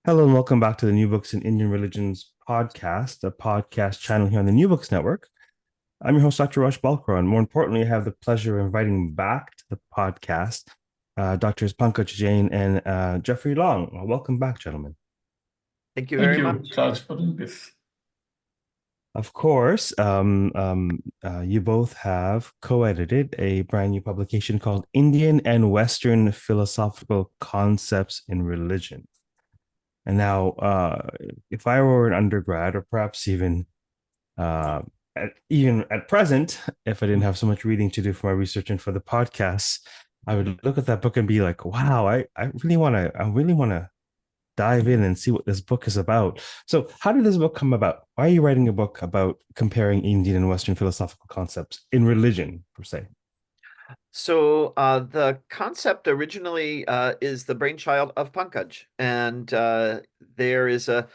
Hello and welcome back to the New Books in Indian Religions podcast, a podcast channel here on the New Books Network. I'm your host, Dr. Rush Balkaran. More importantly, I have the pleasure of inviting back to the podcast Doctors Pankaj Jain and Jeffrey Long. Welcome back, gentlemen. Thank you Thank very you, much. Charles, for doing this. Of course, you both have co-edited a brand new publication called Indian and Western Philosophical Concepts in Religion. And now, if I were an undergrad, or perhaps uh, even at present, if I didn't have so much reading to do for my research and for the podcast, I would look at that book and be like, "Wow, I really want to dive in and see what this book is about." So, how did this book come about? Why are you writing a book about comparing Indian and Western philosophical concepts in religion, per se? So the concept originally is the brainchild of Pankaj, and there is a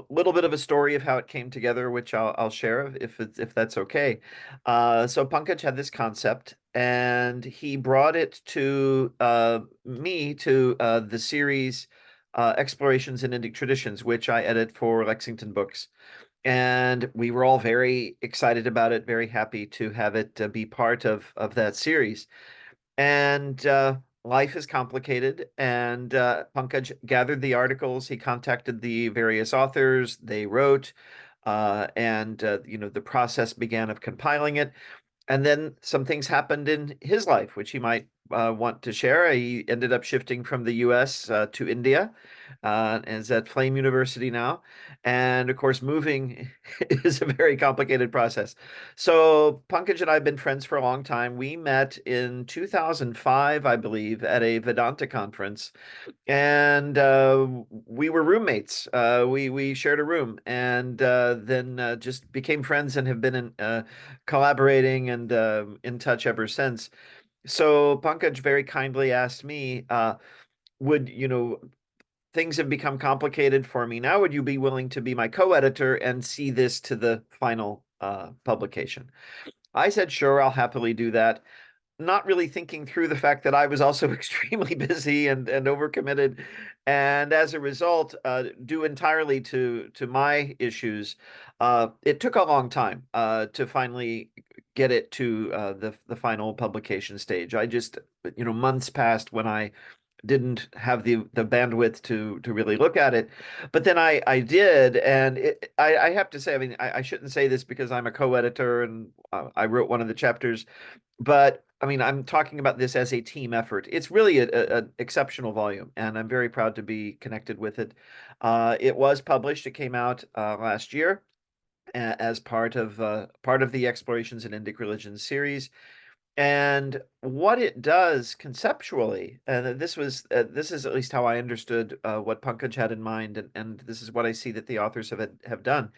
little bit of a story of how it came together, which I'll share if that's okay. So Pankaj had this concept, and he brought it to me to the series Explorations in Indic Traditions, which I edit for Lexington Books. And we were all very excited about it, very happy to have it be part of that series. And life is complicated, and Pankaj gathered the articles. He contacted the various authors. They wrote, and the process began of compiling it. And then some things happened in his life, which he might want to share. He ended up shifting from the US to India and is at Flame University now. And of course, moving is a very complicated process. So Pankaj and I have been friends for a long time. We met in 2005, I believe, at a Vedanta conference, and we were roommates. We shared a room, and then just became friends and have been collaborating and in touch ever since. So Pankaj very kindly asked me, would things have become complicated for me now? Would you be willing to be my co-editor and see this to the final publication? I said, sure, I'll happily do that, not really thinking through the fact that I was also extremely busy and overcommitted, and as a result, due entirely to my issues, it took a long time to finally get it to the final publication stage. I just, months passed when I didn't have the bandwidth to really look at it, but then I did, and I have to say, I mean, I shouldn't say this because I'm a co-editor and I wrote one of the chapters, but I mean, I'm talking about this as a team effort. It's really an exceptional volume, and I'm very proud to be connected with it. It was published. It came out last year as part of the Explorations in Indic Religions series. And what it does conceptually, and this is at least how I understood what Pankaj had in mind, and this is what I see that the authors have done.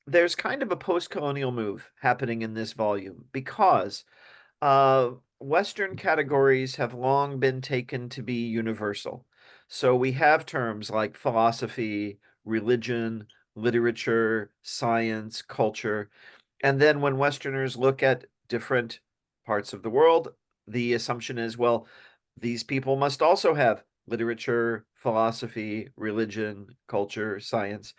There's kind of a post-colonial move happening in this volume because uh, Western categories have long been taken to be universal. So we have terms like philosophy, religion, literature, science, culture. And then when Westerners look at different parts of the world, the assumption is, well, these people must also have literature, philosophy, religion, culture, science.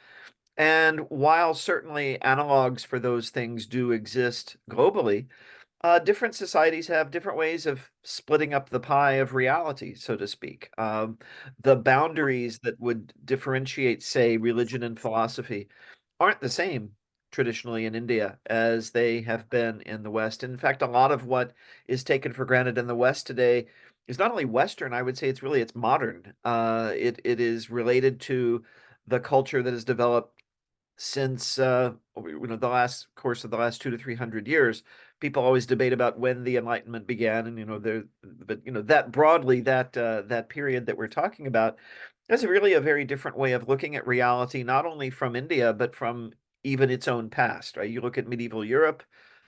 And while certainly analogs for those things do exist globally, different societies have different ways of splitting up the pie of reality, so to speak. The boundaries that would differentiate, say, religion and philosophy aren't the same traditionally in India as they have been in the West. In fact, a lot of what is taken for granted in the West today is not only Western, I would say it's modern. It is related to the culture that has developed since the last course of the last 200 to 300 years. People always debate about when the Enlightenment began, and but that broadly, that period that we're talking about is really a very different way of looking at reality, not only from India but from even its own past. Right? You look at medieval Europe.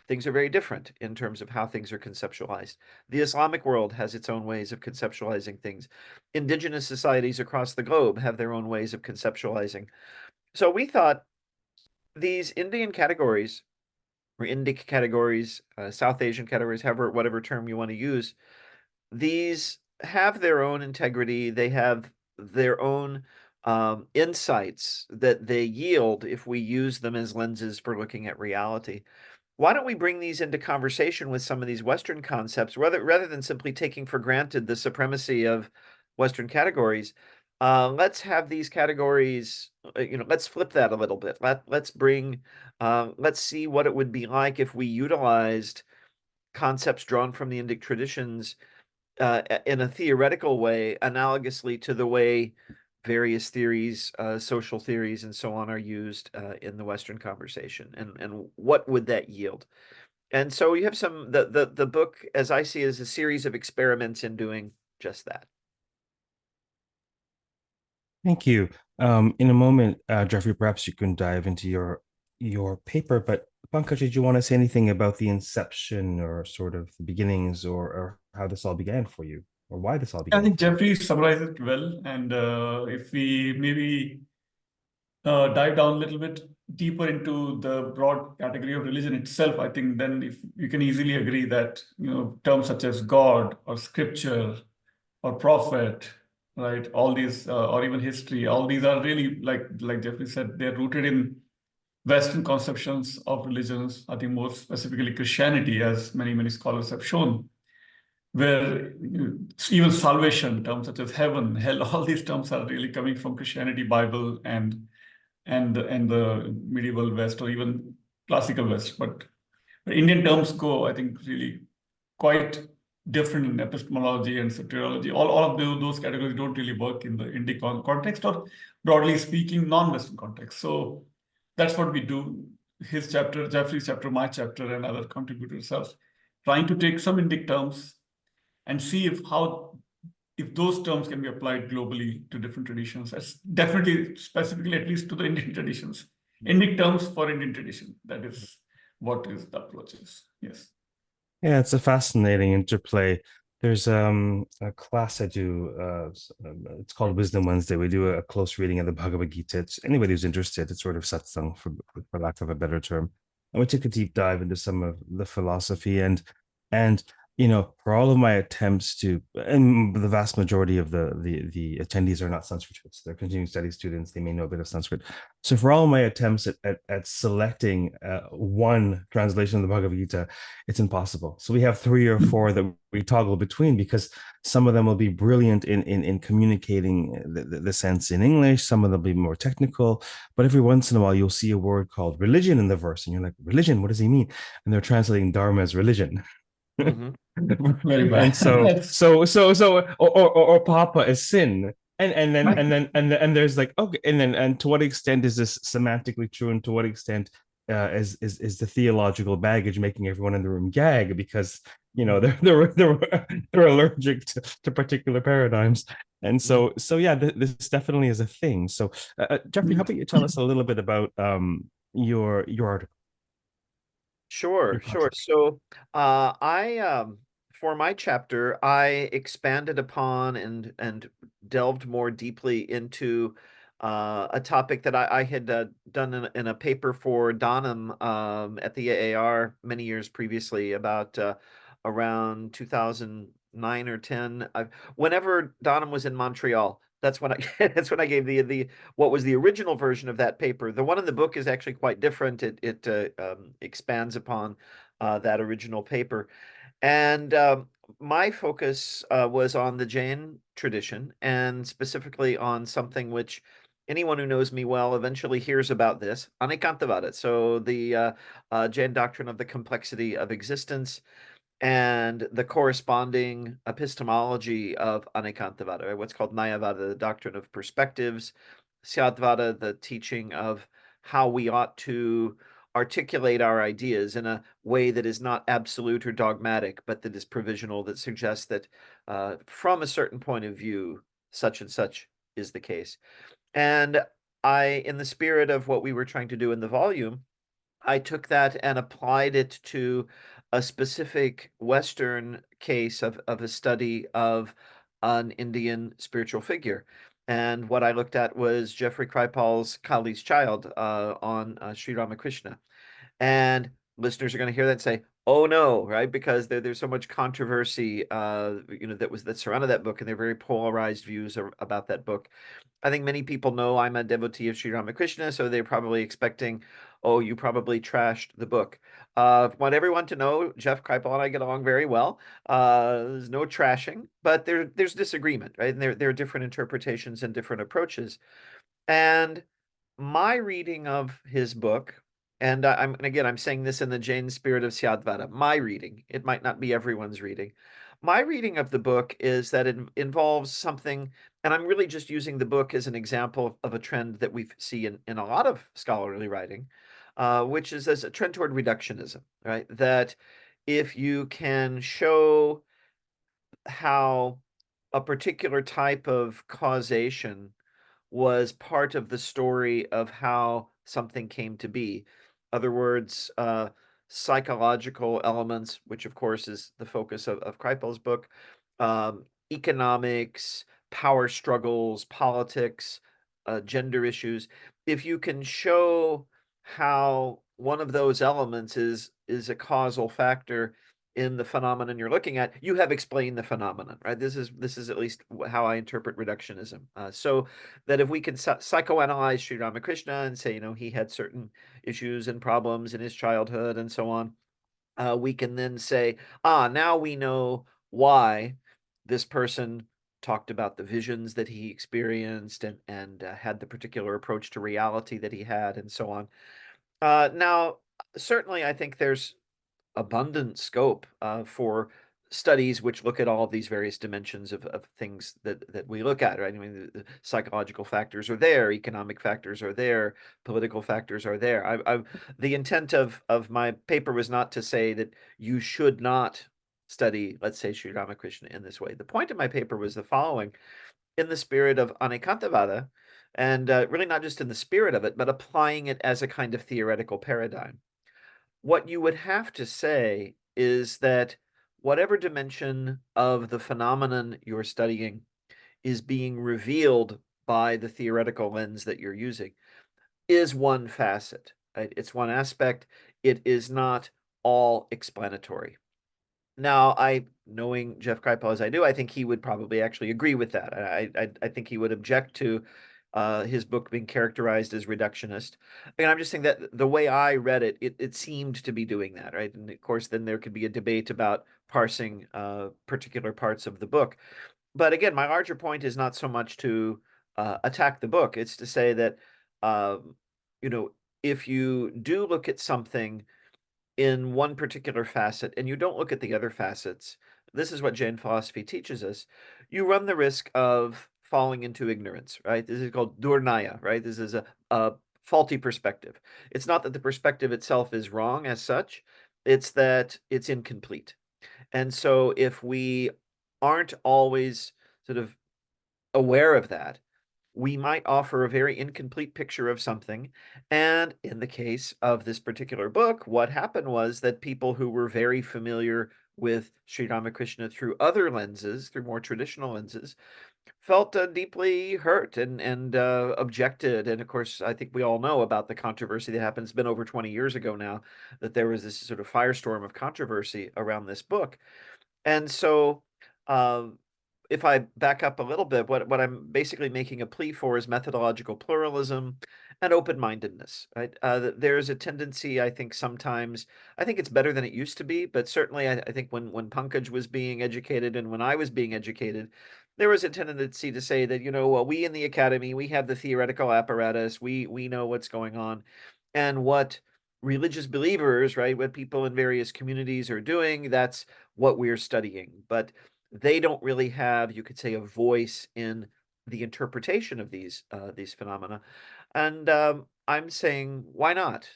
Things are very different in terms of how things are conceptualized. The Islamic world has its own ways of conceptualizing things. Indigenous societies across the globe have their own ways of conceptualizing. So we thought these Indian categories or Indic categories, South Asian categories, however, whatever term you want to use, these have their own integrity. They have their own insights that they yield if we use them as lenses for looking at reality. Why don't we bring these into conversation with some of these Western concepts rather than simply taking for granted the supremacy of Western categories? Let's have these categories, let's flip that a little bit. Let's see what it would be like if we utilized concepts drawn from the Indic traditions in a theoretical way, analogously to the way various theories, social theories, and so on are used in the Western conversation, and what would that yield? And so you have the book, as I see, is a series of experiments in doing just that. Thank you. In a moment, Jeffrey, perhaps you can dive into your paper, but Pankaj, did you want to say anything about the inception or sort of the beginnings or how this all began for you or why this all I began think for you? Jeffrey summarized it well. And if we maybe dive down a little bit deeper into the broad category of religion itself, I think then if you can easily agree that terms such as God or scripture or prophet, right, all these or even history, all these are really like Jeffrey said, they're rooted in Western conceptions of religions. I think more specifically Christianity, as many scholars have shown, where even salvation terms such as heaven, hell, all these terms are really coming from Christianity, Bible, and the medieval West or even classical West. But Indian terms go, I think, really quite different in epistemology and soteriology. All of those categories don't really work in the Indic context or, broadly speaking, non-Western context. So that's what we do. His chapter, Jeffrey's chapter, my chapter, and other contributors are trying to take some Indic terms and see if those terms can be applied globally to different traditions. That's definitely specifically at least to the Indian traditions. Indic terms for Indian tradition. That is what is the approach is. Yes. Yeah, it's a fascinating interplay. There's a class I do. It's called Wisdom Wednesday. We do a close reading of the Bhagavad Gita. Anybody who's interested, it's sort of satsang for lack of a better term. And we took a deep dive into some of the philosophy and for all of my attempts to, and the vast majority of the attendees are not Sanskrit, they're continuing study students. They may know a bit of Sanskrit. So for all my attempts at selecting one translation of the Bhagavad Gita, it's impossible. So we have three or four that we toggle between because some of them will be brilliant in communicating the sense in English. Some of them will be more technical. But every once in a while, you'll see a word called religion in the verse, and you're like, religion, what does he mean? And they're translating dharma as religion. Mhm. Very And bad. or papa is sin. Right. And there's like, okay, and to what extent is this semantically true, and to what extent is the theological baggage making everyone in the room gag because they're allergic to particular paradigms. And yeah, this definitely is a thing. So Jeffrey, how about you tell us a little bit about your article, your Sure, sure. contribution? So, I for my chapter, I expanded upon and delved more deeply into a topic that I had done in a paper for Donham at the AAR many years previously, about around 2009 or 10. Whenever Donham was in Montreal, that's when I that's when I gave the what was the original version of that paper. The one in the book is actually quite different. It expands upon that original paper. And my focus was on the Jain tradition, and specifically on something which anyone who knows me well eventually hears about this, Anekantavada. So the Jain doctrine of the complexity of existence and the corresponding epistemology of Anekantavada, what's called Nayavada, the doctrine of perspectives, Syadvada, the teaching of how we ought to articulate our ideas in a way that is not absolute or dogmatic, but that is provisional, that suggests that from a certain point of view, such and such is the case. And in the spirit of what we were trying to do in the volume, I took that and applied it to a specific Western case of a study of an Indian spiritual figure. And what I looked at was Jeffrey Kripal's Kali's Child on Sri Ramakrishna. And listeners are going to hear that and say, Oh no, right? Because there's so much controversy, that surrounded that book, and they're very polarized views about that book. I think many people know I'm a devotee of Sri Ramakrishna, so they're probably expecting, oh, you probably trashed the book. Want everyone to know, Jeff Kripal and I get along very well. There's no trashing, but there's disagreement, right? And there are different interpretations and different approaches. And my reading of his book, and I'm saying this in the Jain spirit of Syadvara, my reading, it might not be everyone's reading. My reading of the book is that it involves something, and I'm really just using the book as an example of a trend that we see in a lot of scholarly writing, which is as a trend toward reductionism, right? That if you can show how a particular type of causation was part of the story of how something came to be. Other words, psychological elements, which of course is the focus of Kripal's book, economics, power struggles, politics, gender issues. If you can show how one of those elements is a causal factor in the phenomenon you're looking at, you have explained the phenomenon, right? This is at least how I interpret reductionism. So that if we can psychoanalyze Sri Ramakrishna and say, he had certain issues and problems in his childhood and so on, we can then say, now we know why this person talked about the visions that he experienced and had the particular approach to reality that he had and so on. Now, certainly, I think there's abundant scope for studies which look at all of these various dimensions of things that we look at, right? I mean, the psychological factors are there, economic factors are there, political factors are there. The intent of my paper was not to say that you should not study, let's say, Sri Ramakrishna in this way. The point of my paper was the following: in the spirit of Anekantavada, and really not just in the spirit of it, but applying it as a kind of theoretical paradigm. What you would have to say is that whatever dimension of the phenomenon you're studying is being revealed by the theoretical lens that you're using is one facet, right? It's one aspect. It is not all explanatory. Now, knowing Jeff Kripal as I do, I think he would probably actually agree with that. I think he would object to his book being characterized as reductionist. And I'm just saying that the way I read it, it seemed to be doing that, right? And of course, then there could be a debate about parsing particular parts of the book. But again, my larger point is not so much to attack the book. It's to say that, um, you know, if you do look at something in one particular facet and you don't look at the other facets, this is what Jain philosophy teaches us, you run the risk of falling into ignorance, right? This is called durnaya, right? This is a faulty perspective. It's not that the perspective itself is wrong as such, it's that it's incomplete. And so if we aren't always sort of aware of that, we might offer a very incomplete picture of something. And in the case of this particular book, what happened was that people who were very familiar with Sri Ramakrishna through other lenses, through more traditional lenses, felt deeply hurt and objected. And of course, I think we all know about the controversy that happened. It's been over 20 years ago now that there was this sort of firestorm of controversy around this book. And so, um, if I back up a little bit, what I'm basically making a plea for is methodological pluralism and open-mindedness, right? There's a tendency, I think, sometimes, I think it's better than it used to be, but certainly I think when Pankaj was being educated and when I was being educated, there was a tendency to say that, well, we in the academy, we have the theoretical apparatus, we know what's going on, and what religious believers, right, what people in various communities are doing, that's what we're studying. But they don't really have, you could say, a voice in the interpretation of these phenomena. And I'm saying, why not?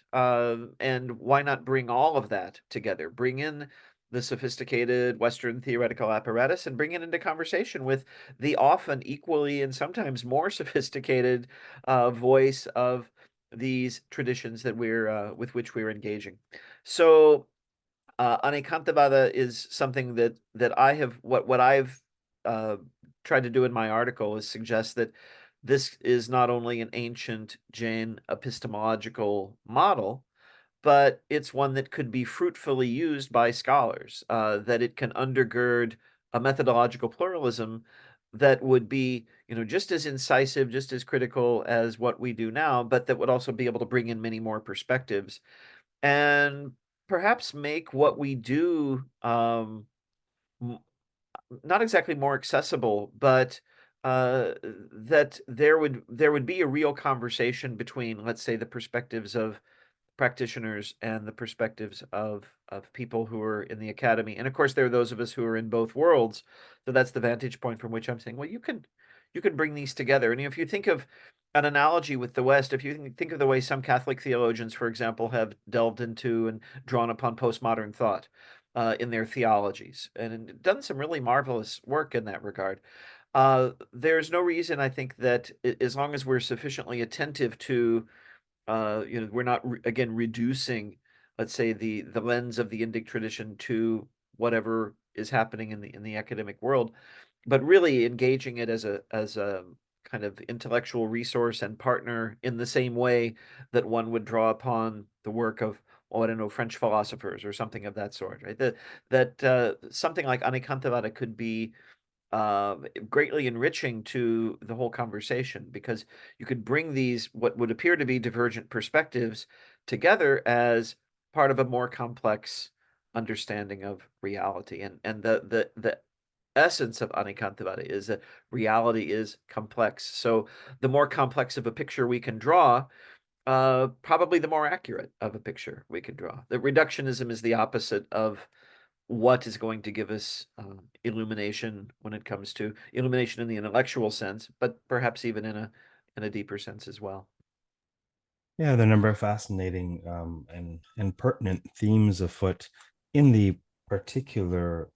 And why not bring all of that together? Bring in the sophisticated Western theoretical apparatus and bring it into conversation with the often equally and sometimes more sophisticated voice of these traditions that we're with which we're engaging. So Anekantavada is something that I have what I've uh, tried to do in my article is suggest that this is not only an ancient Jain epistemological model, but it's one that could be fruitfully used by scholars, that it can undergird a methodological pluralism that would be, just as incisive, just as critical as what we do now, but that would also be able to bring in many more perspectives and perhaps make what we do not exactly more accessible, but that there would be a real conversation between, let's say, the perspectives of practitioners and the perspectives of people who are in the academy. And of course, there are those of us who are in both worlds. So that's the vantage point from which I'm saying, well, you can bring these together. And if you think of an analogy with the West, if you think of the way some Catholic theologians, for example, have delved into and drawn upon postmodern thought in their theologies and done some really marvelous work in that regard. There's no reason, I think, that as long as we're sufficiently attentive to we're not again reducing, let's say, the lens of the Indic tradition to whatever is happening in the academic world, but really engaging it as a kind of intellectual resource and partner in the same way that one would draw upon the work of, oh, I don't know, French philosophers or something of that sort, right? That something like Anekantavada could be greatly enriching to the whole conversation, because you could bring these what would appear to be divergent perspectives together as part of a more complex understanding of reality. And the essence of Anekantavada is that reality is complex. So the more complex of a picture we can draw, probably the more accurate of a picture we can draw. That reductionism is the opposite of what is going to give us illumination when it comes to illumination in the intellectual sense, but perhaps even in a deeper sense as well. Yeah, there are a number of fascinating and pertinent themes afoot in the particular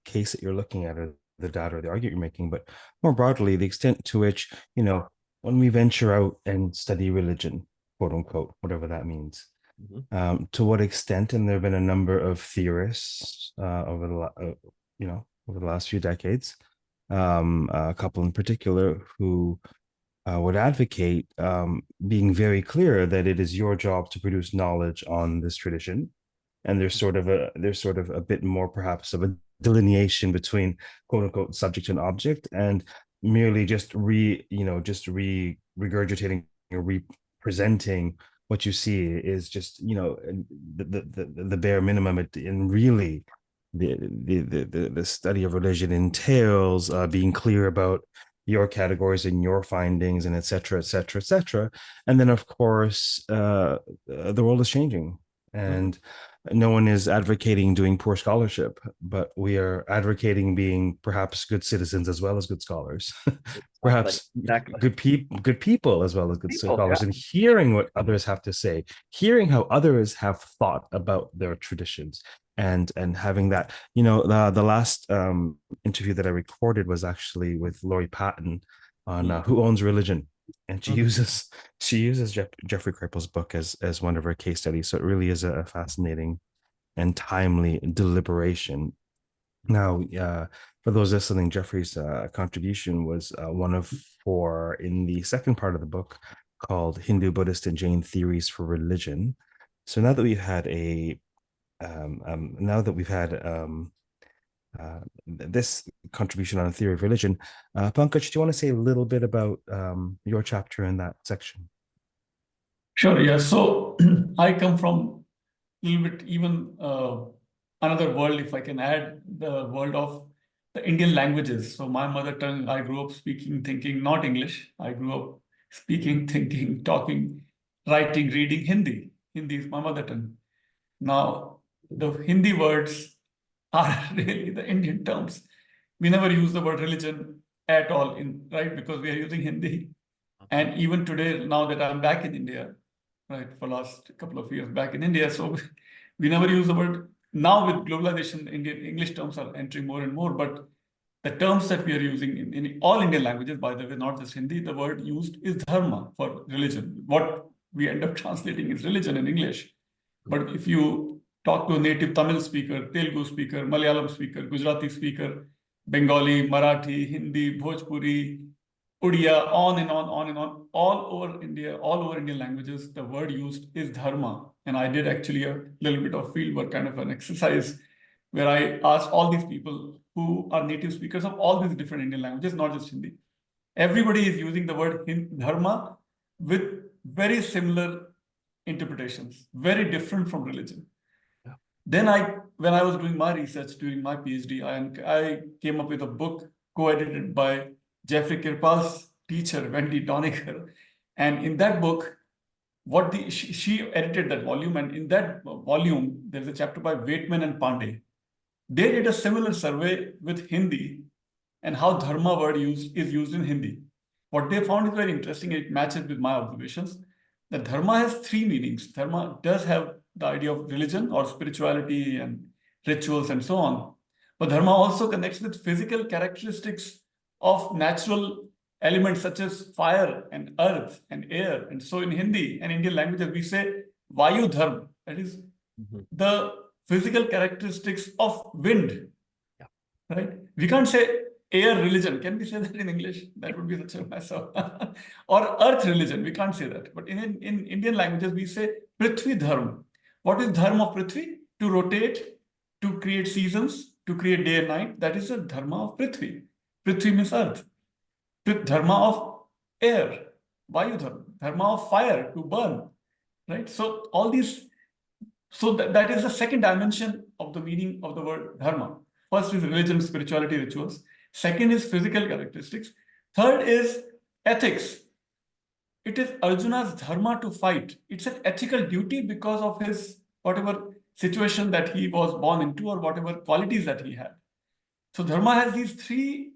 case that you're looking at, or the data or the argument you're making, but more broadly, the extent to which, when we venture out and study religion, quote unquote, whatever that means, to what extent, and there have been a number of theorists over the last few decades, a couple in particular who would advocate being very clear that it is your job to produce knowledge on this tradition, and there's sort of a bit more perhaps of a delineation between quote unquote subject and object, and merely just regurgitating or representing what you see is just the bare minimum. And really the study of religion entails being clear about your categories and your findings, and et cetera, et cetera, et cetera. And then, of course, the world is changing, and no one is advocating doing poor scholarship, but we are advocating being perhaps good citizens as well as good scholars, perhaps exactly. good people as well as good scholars, yeah. and hearing what others have to say, hearing how others have thought about their traditions, and having that. The last interview that I recorded was actually with Laurie Patton on Who Owns Religion, and she uses Jeffrey Kripal's book as one of her case studies. So it really is a fascinating and timely deliberation. Now, for those listening, Jeffrey's contribution was one of four in the second part of the book, called Hindu, Buddhist, and Jain Theories for Religion. So now that we've had this contribution on a theory of religion, Pankaj, do you want to say a little bit about your chapter in that section? Sure, yeah. So I come from a little bit even another world, if I can add, the world of the Indian languages. So my mother tongue, I grew up speaking, thinking, not English. I grew up speaking, thinking, talking, writing, reading Hindi. Hindi is my mother tongue. Now, the Hindi words are really the Indian terms. We never use the word religion at all, right? Because we are using Hindi. And even today, now that I'm back in India, right, for last couple of years back in India, so we never use the word. Now with globalization, Indian English terms are entering more and more, but the terms that we are using in all Indian languages, by the way, not just Hindi, the word used is dharma for religion. What we end up translating is religion in English. But if you talk to a native Tamil speaker, Telugu speaker, Malayalam speaker, Gujarati speaker, Bengali, Marathi, Hindi, Bhojpuri, Odia, on and on and on. All over India, all over Indian languages, the word used is dharma. And I did actually a little bit of fieldwork, kind of an exercise, where I asked all these people who are native speakers of all these different Indian languages, not just Hindi. Everybody is using the word dharma with very similar interpretations, very different from religion. Yeah. Then when I was doing my research during my PhD, I came up with a book co-edited by Jeffrey Kirpal's teacher, Wendy Doniger. And in that book, she edited that volume, and in that volume, there's a chapter by Waitman and Pandey. They did a similar survey with Hindi and how dharma word is used in Hindi. What they found is very interesting. It matches with my observations. That dharma has three meanings. Dharma does have the idea of religion or spirituality and rituals and so on. But dharma also connects with physical characteristics of natural elements such as fire and earth and air. And so in Hindi and Indian languages, we say Vayu Dharma. That is the physical characteristics of wind. Yeah. Right? We can't say air religion. Can we say that in English? That would be such a mess up. Or earth religion. We can't say that. But in Indian languages, we say Prithvi Dharma. What is Dharma of Prithvi? To rotate, to create seasons, to create day and night. That is the Dharma of Prithvi. Prithvi means earth. Dharma of air, Vayu Dharma. Dharma of fire, to burn. Right? So all these, so that is the second dimension of the meaning of the word dharma. First is religion, spirituality, rituals. Second is physical characteristics. Third is ethics. It is Arjuna's dharma to fight. It's an ethical duty because of his whatever situation that he was born into or whatever qualities that he had. So dharma has these three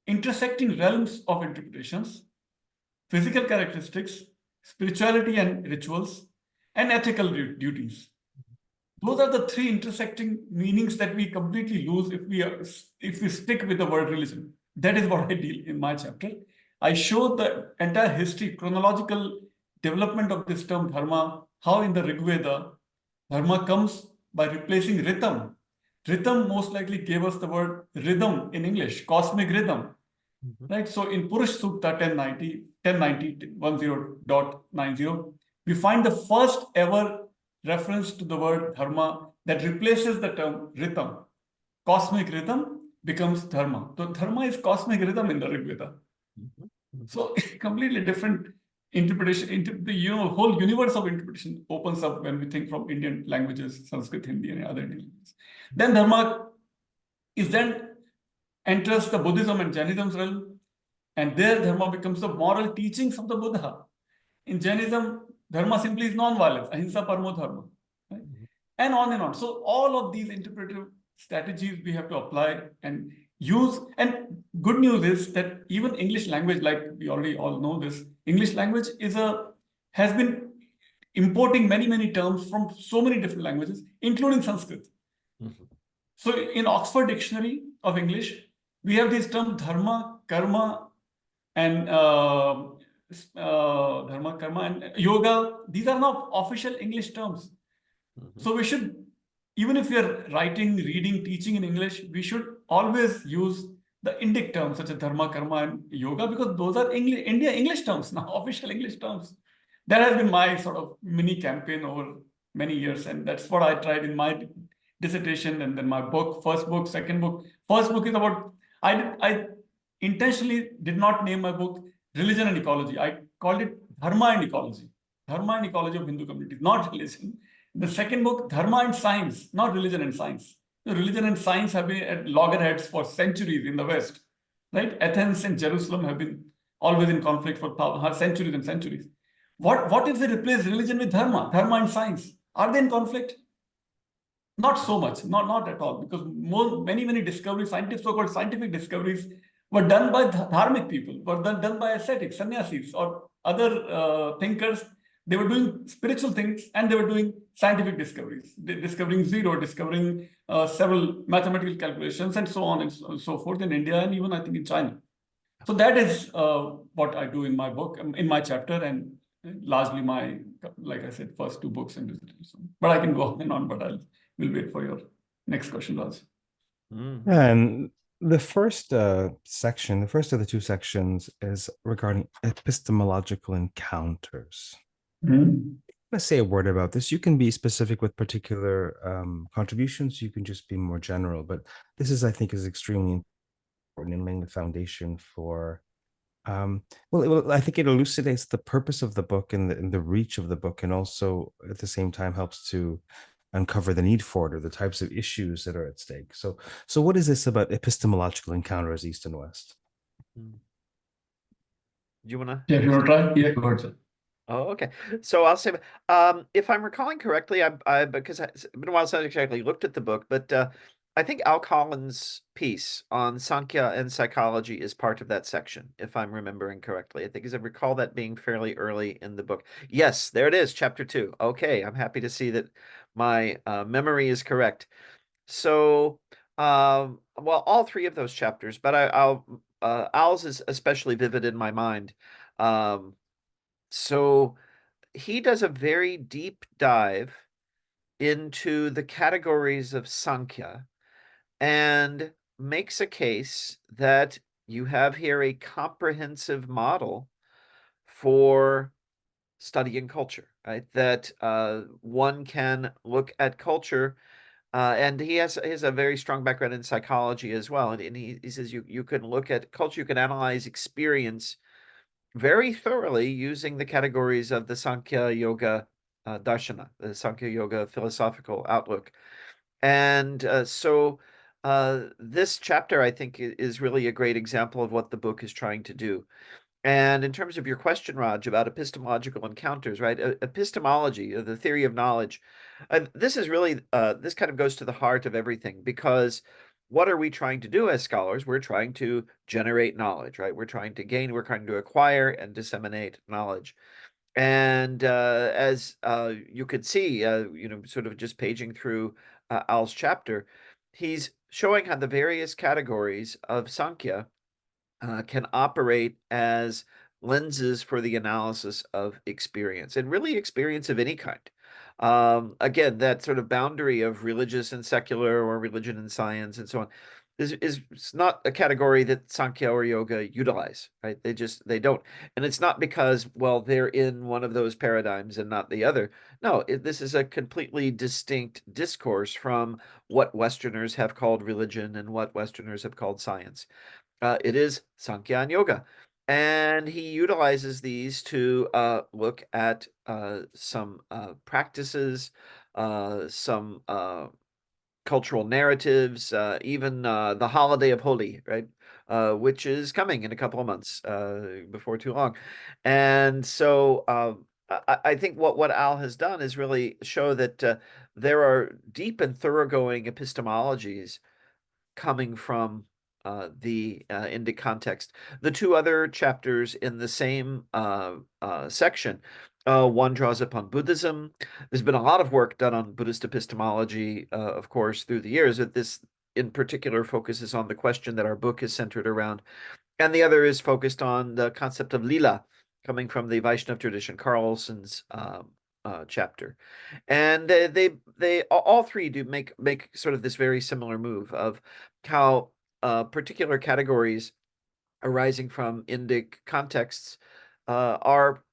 intersecting realms of interpretations: physical characteristics, spirituality and rituals, and ethical duties. Those are the three intersecting meanings that we completely lose if we stick with the word religion. That is what I deal in my chapter. I show the entire history, chronological development of this term dharma, how in the Rig Veda, dharma comes by replacing rhythm. Rhythm most likely gave us the word rhythm in English, cosmic rhythm. Right? So in Purush Sukta 1090.90, we find the first ever reference to the word dharma that replaces the term rhythm. Cosmic rhythm becomes dharma. So dharma is cosmic rhythm in the Rig Veda. So completely different interpretation. The whole universe of interpretation opens up when we think from Indian languages, Sanskrit, Hindi, and other Indian languages. Then dharma enters the Buddhism and Jainism's realm, and there dharma becomes the moral teachings of the Buddha. In Jainism, dharma simply is non-violence, ahimsa paramo dharma, right? And on and on. So all of these interpretive strategies we have to apply and use. And good news is that even English language, like we already all know this, English language has been importing many terms from so many different languages, including Sanskrit. So in Oxford Dictionary of English, we have these terms dharma, karma, and dharma, karma, and yoga. These are now official English terms. So we should, even if we are writing, reading, teaching in English, we should always use the Indic terms such as dharma, karma, and yoga, because those are English terms now, official English terms. That has been my sort of mini campaign over many years, and that's what I tried in my dissertation and then my book, first book, second book. First book is about, I intentionally did not name my book Religion and Ecology. I called it Dharma and Ecology. Dharma and Ecology of Hindu Communities, not religion. The second book, Dharma and Science, not religion and science. So religion and science have been at loggerheads for centuries in the West, right? Athens and Jerusalem have been always in conflict for centuries and centuries. What if they replace religion with dharma and science? Are they in conflict? Not so much, not at all, because many discoveries, so-called scientific discoveries, were done by dharmic people, were done by ascetics, sannyasis, or other thinkers. They were doing spiritual things and they were doing scientific discoveries, discovering zero, discovering several mathematical calculations, and so on and so forth in India, and even I think in China. So that is what I do in my book, in my chapter, and largely my, like I said, first two books and dissertation. But I can go on and on, but we'll wait for your next question, Raj. And The first section, the first of the two sections, is regarding epistemological encounters. Mhm. Let's say a word about this. You can be specific with particular contributions. You can just be more general. But this is, I think, is extremely important in laying the foundation for. I think it elucidates the purpose of the book and the reach of the book, and also at the same time helps to uncover the need for it or the types of issues that are at stake. So what is this about epistemological encounters, East and West? Do you want to? Yeah, if you want to try, yeah, go ahead, sir. Oh, okay. So I'll say, if I'm recalling correctly, because it's been a while since I exactly looked at the book, but I think Al Collins' piece on Sankhya and psychology is part of that section, if I'm remembering correctly. I think as I recall that being fairly early in the book. Yes, there it is, chapter 2. Okay, I'm happy to see that my memory is correct. So, well, all three of those chapters, but I'll Al's is especially vivid in my mind. Um, so he does a very deep dive into the categories of Sankhya and makes a case that you have here a comprehensive model for studying culture, right? That one can look at culture, and he has a very strong background in psychology as well. And he says you can look at culture, you can analyze experience very thoroughly using the categories of the Sankhya Yoga Darshana, the Sankhya Yoga philosophical outlook. And this chapter, I think, is really a great example of what the book is trying to do. And in terms of your question, Raj, about epistemological encounters, right? Epistemology, the theory of knowledge, this is really, this kind of goes to the heart of everything, because what are we trying to do as scholars? We're trying to generate knowledge, right? We're trying to gain, we're trying to acquire and disseminate knowledge. And as you could see, sort of just paging through Al's chapter, he's showing how the various categories of Sankhya can operate as lenses for the analysis of experience, and really experience of any kind. Again, that sort of boundary of religious and secular, or religion and science, and so on, is not a category that Sankhya or yoga utilize, right? They don't. And it's not because, well, they're in one of those paradigms and not the other. No, this is a completely distinct discourse from what Westerners have called religion and what Westerners have called science. It is Sankhya and Yoga. And he utilizes these to look at some practices, some cultural narratives, even the holiday of Holi, right? Which is coming in a couple of months, before too long. And so I think what Al has done is really show that there are deep and thoroughgoing epistemologies coming from the Indic context. The two other chapters in the same section, one draws upon Buddhism. There's been a lot of work done on Buddhist epistemology, of course, through the years. That this, in particular, focuses on the question that our book is centered around, and the other is focused on the concept of lila, coming from the Vaishnav tradition, Carlson's chapter. And they all three do make sort of this very similar move of how particular categories arising from Indic contexts are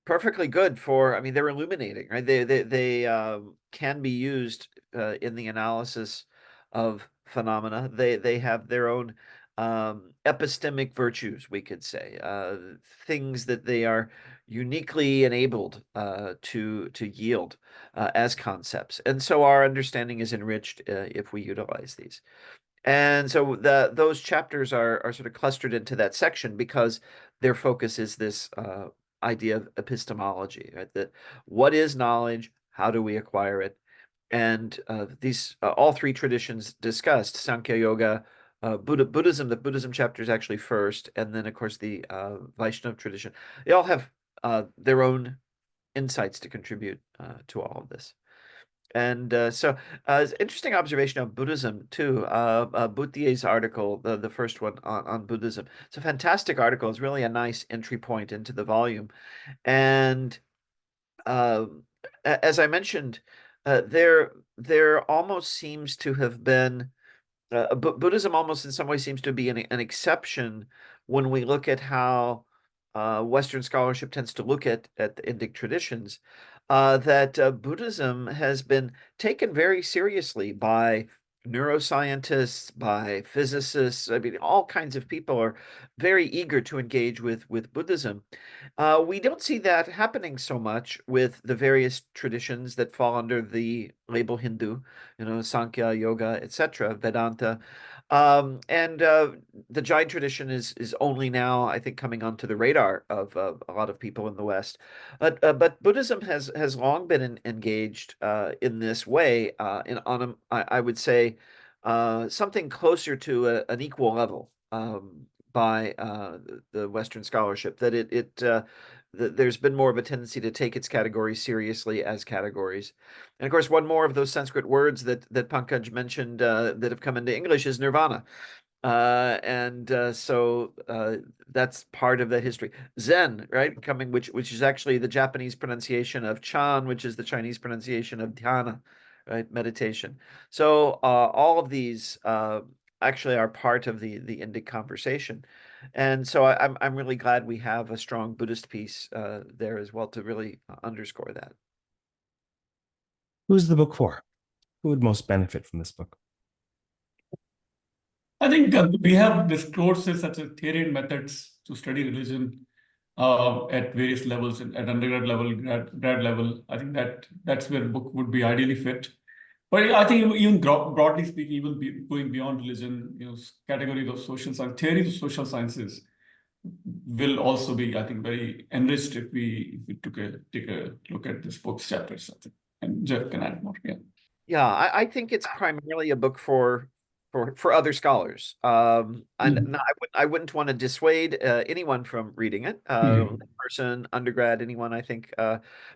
perfectly good for, I mean, they're illuminating, right? They can be used in the analysis of phenomena. They have their own epistemic virtues, we could say, things that they are uniquely enabled to yield as concepts. And so our understanding is enriched if we utilize these. And so those chapters are sort of clustered into that section because their focus is this idea of epistemology, right? That what is knowledge? How do we acquire it? And these all three traditions discussed, Sankhya Yoga, Buddhism. The Buddhism chapter is actually first, and then of course the Vaishnav tradition. They all have their own insights to contribute to all of this. And it's interesting observation of Buddhism too. Boutier's article, the first one on Buddhism. It's a fantastic article. It's really a nice entry point into the volume. And as I mentioned, there almost seems to have been Buddhism almost in some ways seems to be an exception when we look at how Western scholarship tends to look at the Indic traditions. That Buddhism has been taken very seriously by neuroscientists, by physicists. I mean, all kinds of people are very eager to engage with Buddhism. We don't see that happening so much with the various traditions that fall under the label Hindu, Sankhya, Yoga, etc., Vedanta. And the Jain tradition is only now, I think, coming onto the radar of a lot of people in the West. But Buddhism has long been engaged in this way, I would say, something closer to an equal level by the Western scholarship. That there's been more of a tendency to take its categories seriously as categories. And of course, one more of those Sanskrit words that Pankaj mentioned that have come into English is nirvana. So that's part of that history. Zen, right, coming, which is actually the Japanese pronunciation of Chan, which is the Chinese pronunciation of dhyana, right, meditation. So all of these actually are part of the Indic conversation, and so I'm really glad we have a strong Buddhist piece there as well to really underscore that. Who's the book for? Who would most benefit from this book? I think we have this courses such as theory and methods to study religion at various levels, at undergrad level, grad level. I think that's where the book would be ideally fit. But I think even broadly speaking, even going beyond religion, categories of social science, theories of social sciences will also be, I think, very enriched if we take a look at this book's chapters. I think. And Jeff can add more. Yeah. Yeah, I think it's primarily a book for other scholars. And Mhm. I wouldn't want to dissuade anyone from reading it. Mhm. Person, undergrad, anyone, I think,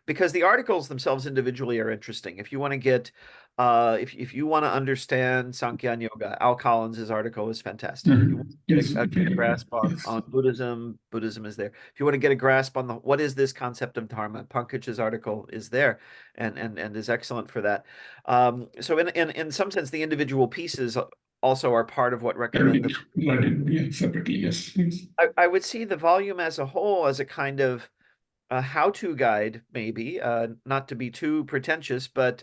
because the articles themselves individually are interesting. If you want to get, if you want to understand Sankhya and Yoga, Al Collins's article is fantastic. If you want Mhm. to Yes, get a very good. grasp Yes. on Buddhism, Buddhism is there. If you want to get a grasp on what is this concept of dharma, Pankaj's article is there, and is excellent for that. So in some sense, the individual pieces also are part of what Can recommend be the. read yeah, separately. Yes. Yes. I would see the volume as a whole as a kind of a how-to guide, maybe, not to be too pretentious, but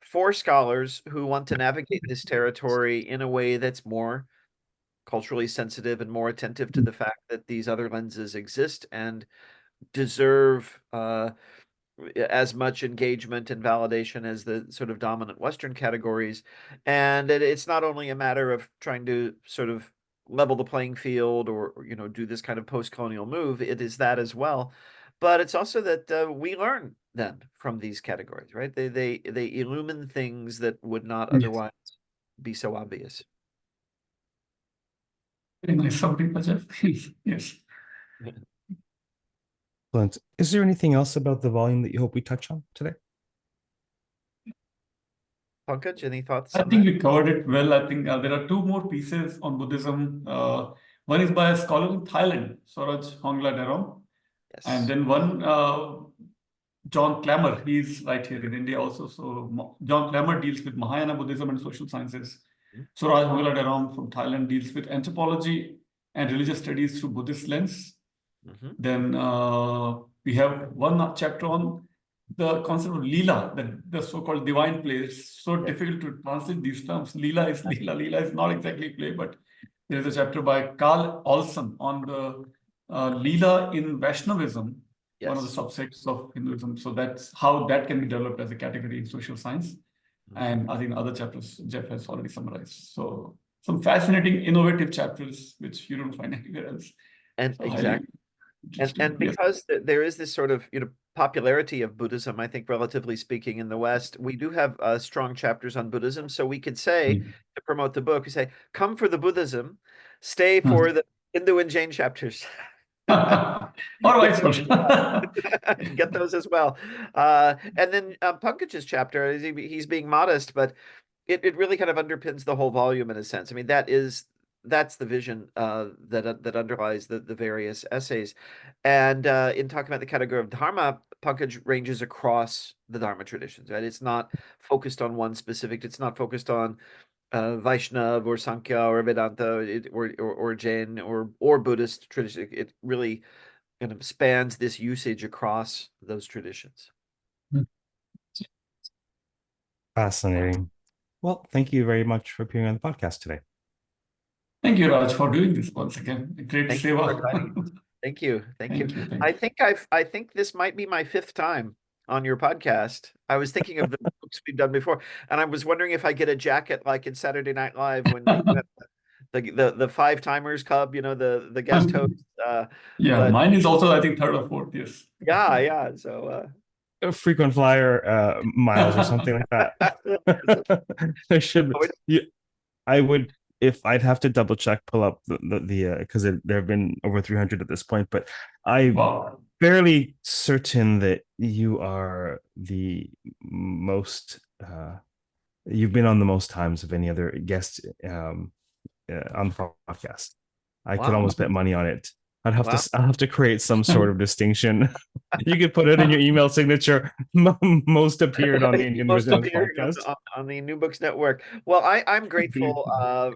for scholars who want to navigate this territory in a way that's more culturally sensitive and more attentive to the fact that these other lenses exist and deserve as much engagement and validation as the sort of dominant Western categories. And it's not only a matter of trying to sort of level the playing field or do this kind of post-colonial move. It is that as well. But it's also that we learn then from these categories, right? They illumine things that would not Yes. otherwise be so obvious. Very nice summary, Jeff. Yes. Excellent. Is there anything else about the volume that you hope we touch on today? Pankaj, any thoughts I on think that? we covered it well. I think there are two more pieces on Buddhism. One is by a scholar in Thailand, Soraj Hongla, and Yes. then one John Clammer. He's right here in India also. So John Clammer deals with Mahayana Buddhism and social sciences. Suraj Hongla from Thailand deals with anthropology and religious studies through Buddhist lens. Mm-hmm. Then we have one chapter on the concept of Leela, the so-called divine play. It's so difficult to translate these terms. Leela is Leela. Leela is not exactly play, but there is a chapter by Karl Olson on the Leela in Vaishnavism, one of the Yes. subsects of Hinduism. So that's how that can be developed as a category in social science. And I think other chapters Jeff has already summarized. So some fascinating, innovative chapters which you don't find anywhere else. And So highly exactly. And interesting. Yes. because there is this sort of popularity of Buddhism, I think relatively speaking in the West, we do have strong chapters on Buddhism. So we could say to promote the book, we say, "Come for the Buddhism, stay for the Hindu and Jain chapters." All right, Get those, get those as well. And then Pankaj's chapter, he's being modest, but it really kind of underpins the whole volume in a sense. I mean, that's the vision that underlies the various essays. And in talking about the category of Dharma, Pankaj ranges across the Dharma traditions, right? It's not focused on one specific, it's not focused on Vaishnav or Sankhya or Vedanta or Jain or Buddhist tradition. It really kind of spans this usage across those traditions. Fascinating. Well, thank you very much for appearing on the podcast today. Thank you, Raj, for doing this once again. Great Thank you for inviting seva. us. Thank you. Thank you. Thank you. I think this might be my 5th time on your podcast. I was thinking of the books we've done before, and I was wondering if I get a jacket like in Saturday Night Live when you have the 5 timers club, the guest host. Yeah, But mine is also, I think, third or fourth. Yes. yeah. So A frequent flyer miles or something like that. There should be. I would, if I'd have to double check, pull up the because there have been over 300 at this point, but I'm Wow. fairly certain that you are the most you've been on the most times of any other guest on the podcast. I could wow. almost bet money on it. Wow. I'll have to create some sort of distinction. You could put it in your email signature. Most appeared on the Indian Most Resilience appearing podcast. on the New Books Network. Well, I'm grateful,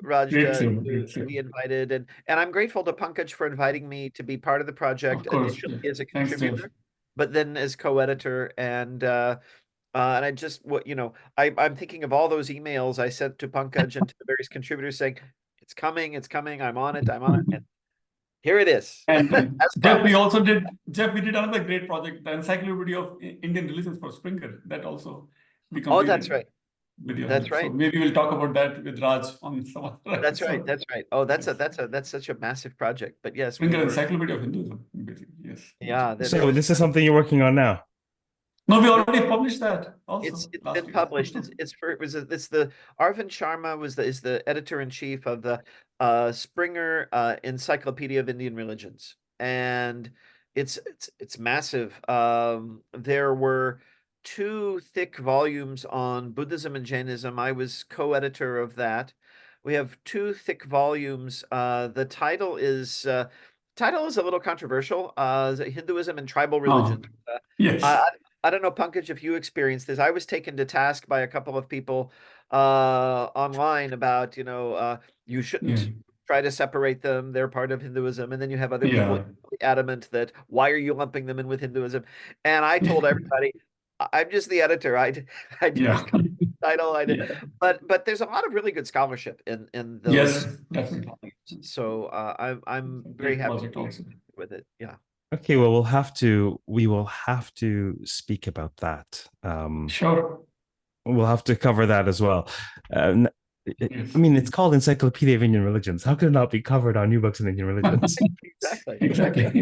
Raj, Great to seva, great seva. be invited, and I'm grateful to Pankaj for inviting me to be part of the project Of course. initially Yeah. as a Thanks, contributor, Jeff. but then as co-editor, and I just I'm thinking of all those emails I sent to Pankaj and to the various contributors saying, it's coming, I'm on it, and here it is. And As Jeff, we promised. did another great project, the Encyclopedia of Indian Religions for Springer. That also we Oh, completed that's right. with your That's help. So right. maybe we'll talk about that with Raj on some other That's right. episode. That's right. Oh, that's Yes. such a massive project. But yes, we Springer were. Encyclopedia of Hinduism, basically. Yes. Yeah, there So was. this is something you're working on now. No, we No, already published that also it's last been year. published. It's the Arvind Sharma is the editor in chief of the Springer Encyclopedia of Indian Religions, and it's massive. There were 2 thick volumes on Buddhism and Jainism. I was co-editor of that. We have 2 thick volumes. The title is a little controversial. Hinduism and Tribal Religions. Yes. I don't know, Pankaj, if you experienced this. I was taken to task by a couple of people online about, you shouldn't try to separate them. They're part of Hinduism. And then you have other people adamant that why are you lumping them in with Hinduism? And I told everybody, I'm just the editor. I just come with the title. But there's a lot of really good scholarship in those. Yes, definitely. So I'm very happy with it. Yeah. Okay, well, we will have to speak about that. Sure. We'll have to cover that as well. Yes. I mean, it's called Encyclopedia of Indian Religions. How could it not be covered on New Books in Indian Religions? Exactly.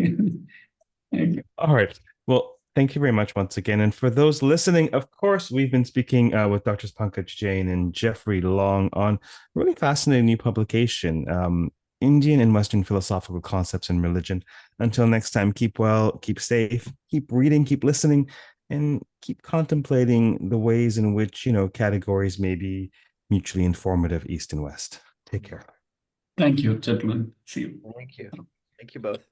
Thank you. All right. Well, thank you very much once again. And for those listening, of course, we've been speaking with Drs. Pankaj Jain and Jeffrey Long on a really fascinating new publication, Indian and Western Philosophical Concepts in Religion. Until next time, keep well, keep safe, keep reading, keep listening, and keep contemplating the ways in which, categories may be mutually informative, East and West. Take care. Thank you, gentlemen. See you. Thank you. Thank you both.